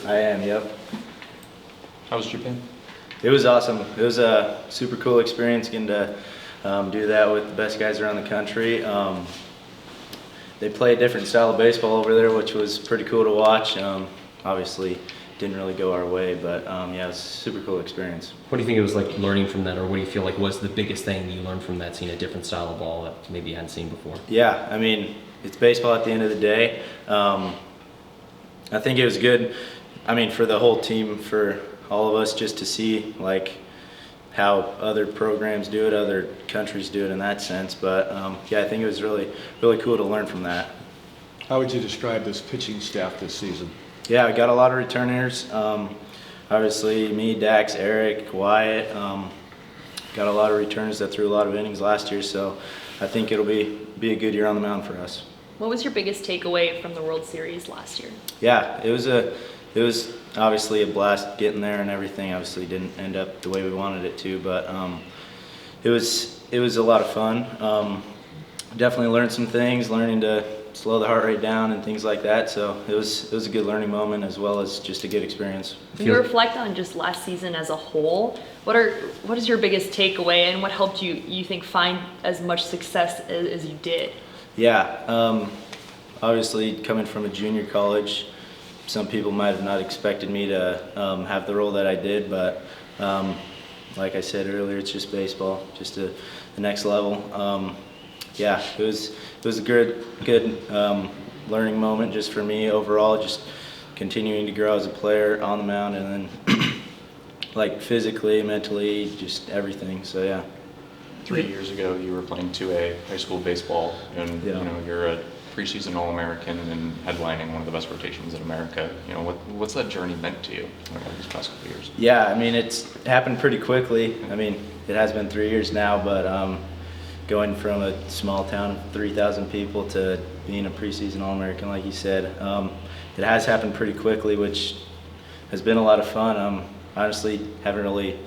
I am, yep. How was Japan? It was awesome. It was a super cool experience getting to do that with the best guys around the country. They play a different style of baseball over there, which was pretty cool to watch. Obviously, didn't really go our way, but yeah, it was a super cool experience. What do you think it was like learning from that, or what do you feel like was the biggest thing you learned from that, seeing a different style of ball that maybe you hadn't seen before? Yeah, I mean, it's baseball at the end of the day. I think it was good, I mean, for the whole team, for all of us, just to see like how other programs do it, other countries do it in that sense. But yeah, I think it was really cool to learn from that. How would you describe this pitching staff this season? Yeah, we got a lot of returners. Obviously, me, Dax, Eric, Wyatt. Got a lot of returners that threw a lot of innings last year, so I think it'll be a good year on the mound for us. What was your biggest takeaway from the World Series last year? Yeah, it was obviously a blast getting there and everything. Obviously, didn't end up the way we wanted it to, but it was a lot of fun. Definitely learned some things, learning to slow the heart rate down and things like that. So it was a good learning moment as well as just a good experience. When you reflect on just last season as a whole, what is your biggest takeaway, and what helped you think find as much success as you did? Yeah, obviously coming from a junior college, some people might have not expected me to have the role that I did, but like I said earlier, it's just baseball, just the next level. Yeah, it was a good learning moment just for me overall, just continuing to grow as a player on the mound, and then like physically, mentally, just everything. So yeah. 3 years ago, you were playing 2A high school baseball, and Yeah. you know you're a preseason All-American and headlining one of the best rotations in America. You know what's that journey meant to you over these past couple of years? Yeah, I mean, it's happened pretty quickly. I mean, it has been 3 years now, but going from a small town of 3,000 people to being a preseason All-American, like you said, it has happened pretty quickly, which has been a lot of fun. Honestly, haven't really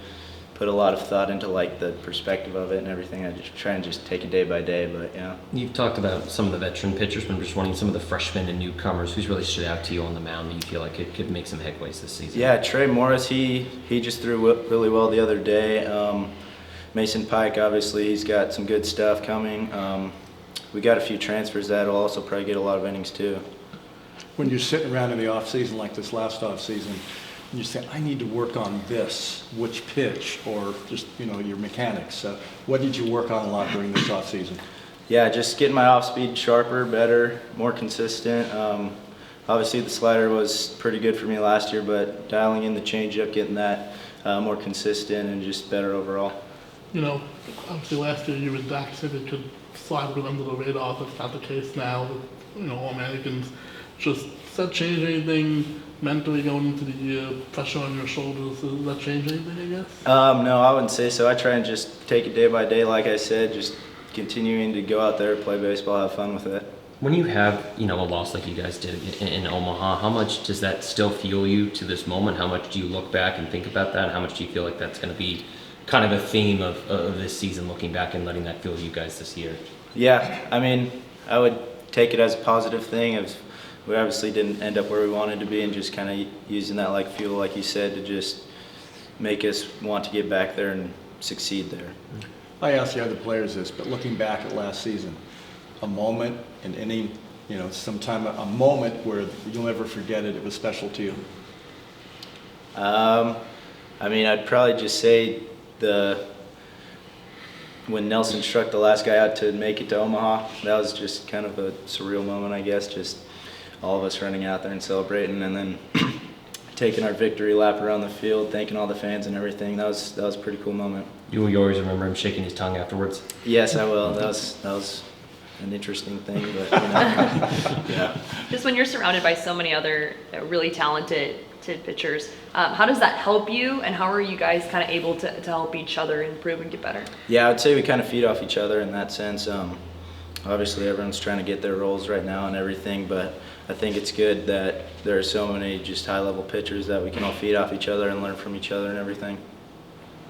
put a lot of thought into like the perspective of it and everything. I just try and just take it day by day, but yeah. You've talked about some of the veteran pitchers, but I'm just wondering some of the freshmen and newcomers, who's really stood out to you on the mound that you feel like it could make some headways this season? Yeah, Trey Morris, he just threw really well the other day. Mason Pike, obviously, he's got some good stuff coming. We got a few transfers that will also probably get a lot of innings too. When you're sitting around in the off season like this last off season, and you say, I need to work on this, which pitch, or just your mechanics. What did you work on a lot during this off season? Yeah, just getting my off speed sharper, better, more consistent. Obviously, the slider was pretty good for me last year, but dialing in the changeup, getting that more consistent and just better overall. Obviously last year you and Dak said it could slide right under the radar. That's not the case now. All Americans. Does that change anything mentally going into the year? Pressure on your shoulders, does that change anything, I guess? No, I wouldn't say so. I try and just take it day by day, like I said, just continuing to go out there, play baseball, have fun with it. When you have, a loss like you guys did in Omaha, how much does that still fuel you to this moment? How much do you look back and think about that? And how much do you feel like that's going to be kind of a theme of this season, looking back and letting that fuel you guys this year? Yeah, I mean, I would take it as a positive thing. We obviously didn't end up where we wanted to be, and just kind of using that like fuel, like you said, to just make us want to get back there and succeed there. I asked the other players this, but looking back at last season, a moment, an inning, sometime a moment where you'll never forget it, it was special to you? I mean, I'd probably just say when Nelson struck the last guy out to make it to Omaha, that was just kind of a surreal moment, I guess, just all of us running out there and celebrating, and then taking our victory lap around the field, thanking all the fans and everything. That was a pretty cool moment. You always remember him shaking his tongue afterwards? Yes, I will. That was an interesting thing, but yeah. Just when you're surrounded by so many other really talented pitchers, how does that help you, and how are you guys kind of able to help each other improve and get better? Yeah, I'd say we kind of feed off each other in that sense. Obviously, everyone's trying to get their roles right now and everything, but I think it's good that there are so many just high-level pitchers that we can all feed off each other and learn from each other and everything.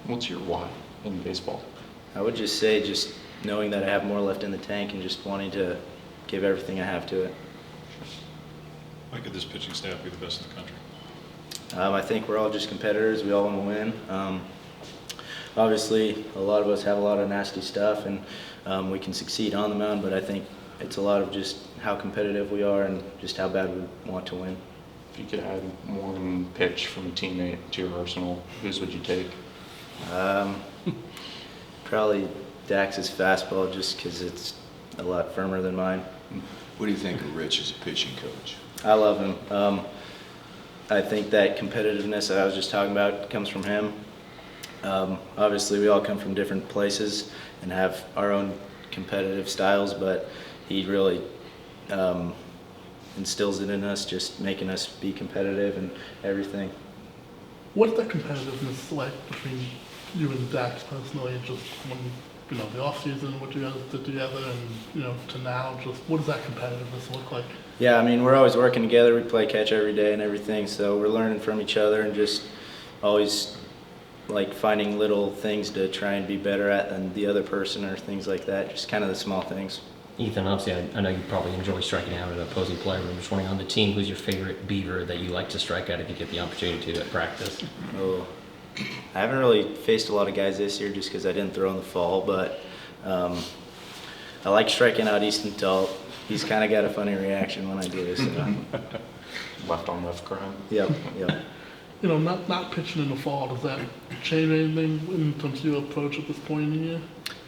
What's your why in baseball? I would just say just knowing that I have more left in the tank and just wanting to give everything I have to it. Why could this pitching staff be the best in the country? I think we're all just competitors. We all want to win. Obviously, a lot of us have a lot of nasty stuff, and we can succeed on the mound, but I think it's a lot of just how competitive we are and just how bad we want to win. If you could add one pitch from a teammate to your arsenal, whose would you take? Probably Dax's fastball, just because it's a lot firmer than mine. What do you think of Rich as a pitching coach? I love him. I think that competitiveness that I was just talking about comes from him. Obviously, we all come from different places and have our own competitive styles, but he really instills it in us, just making us be competitive and everything. What's the competitiveness like between you and Dax personally, just when, the off season, what you guys did together, and, to now, just what does that competitiveness look like? Yeah, I mean, we're always working together. We play catch every day and everything, so we're learning from each other and just always like finding little things to try and be better at than the other person or things like that, just kind of the small things. Ethan, obviously, I know you probably enjoy striking out at an opposing player, but I'm just wondering on the team, who's your favorite Beaver that you like to strike at if you get the opportunity to at practice? Oh, I haven't really faced a lot of guys this year just because I didn't throw in the fall, but I like striking out Easton Talt. He's kind of got a funny reaction when I do. So. Left on left crime. Yep. Not pitching in the fall, does that change anything in terms of your approach at this point in the year?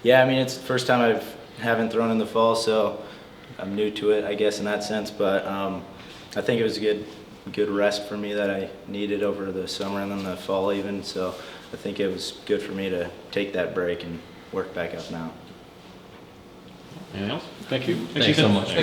Yeah, I mean, it's the first time I haven't thrown in the fall, so I'm new to it, I guess, in that sense. But I think it was a good rest for me that I needed over the summer and then the fall even. So I think it was good for me to take that break and work back up now. Anything else? Thank you. Thanks so much.